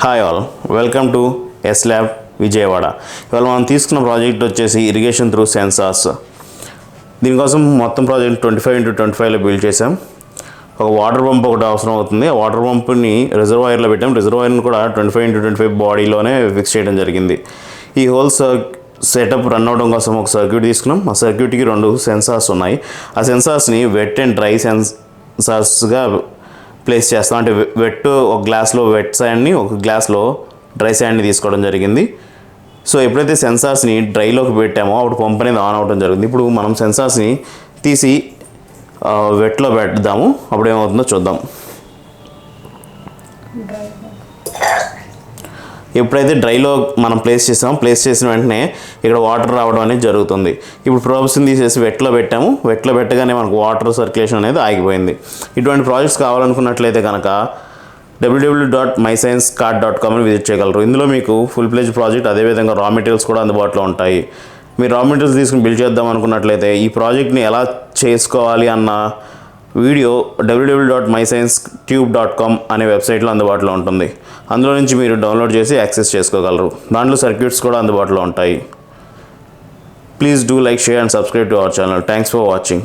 Hi all, welcome to S lab Vijayawada. ఇవాళ మనం తీసుకున్న ప్రాజెక్ట్ వచ్చేసి ఇరిగేషన్ త్రూ సెన్సార్స్. దీనికోసం మొత్తం ప్రాజెక్ట్ 25x25లో బిల్డ్ చేసాం. ఒక వాటర్ పంప్ ఒకటి అవసరం అవుతుంది. ఆ వాటర్ పంప్ని రిజర్వాయర్లో పెట్టాం. రిజర్వాయర్ని కూడా 25x25 బాడీలోనే ఫిక్స్ చేయడం జరిగింది. ఈ హోల్ సెటప్ రన్ అవడం కోసం ఒక సర్క్యూట్ తీసుకున్నాం. ఆ సర్క్యూట్కి 2 సెన్సార్స్ ఉన్నాయి. ఆ సెన్సార్స్ని వెట్ అండ్ డ్రై సెన్సార్స్గా ప్లేస్ చేస్తాం. అంటే ఒక గ్లాస్లో వెట్ శాండ్ని, ఒక గ్లాస్లో డ్రై శాండ్ని తీసుకోవడం జరిగింది. సో ఎప్పుడైతే సెన్సార్స్ని డ్రైలోకి పెట్టామో అప్పుడు పంప్ అనేది ఆన్ అవ్వడం జరిగింది. ఇప్పుడు మనం సెన్సార్స్ని తీసి వెట్లో పెడదాము. అప్పుడు ఏమవుతుందో చూద్దాం. ఎప్పుడైతే డ్రైలో మనం ప్లేస్ చేసిన వెంటనే ఇక్కడ వాటర్ రావడం అనేది జరుగుతుంది. ఇప్పుడు ప్రోబ్స్ని తీసేసి వెట్లో పెట్టాము. వెట్లో పెట్టగానే మనకు వాటర్ సర్క్యులేషన్ అనేది ఆగిపోయింది. ఇటువంటి ప్రాజెక్ట్స్ కావాలనుకున్నట్లయితే కనుక www.mysciencecart.com విజిట్ చేయగలరు. ఇందులో మీకు ఫుల్ ప్లేజ్ ప్రాజెక్ట్, అదేవిధంగా రా మెటీరియల్స్ కూడా అందుబాటులో ఉంటాయి. మీరు రా మెటీరియల్స్ తీసుకుని బిల్డ్ చేద్దాం అనుకున్నట్లయితే ఈ ప్రాజెక్ట్ని ఎలా చేసుకోవాలి అన్న వీడియో www.mysciencetube.com అనే వెబ్సైట్లో అందుబాటులో ఉంటుంది. అందులో నుంచి మీరు డౌన్లోడ్ చేసి యాక్సెస్ చేసుకోగలరు. దాంట్లో సర్క్యూట్స్ కూడా అందుబాటులో ఉంటాయి. Please do like, share and subscribe to our channel. Thanks for watching.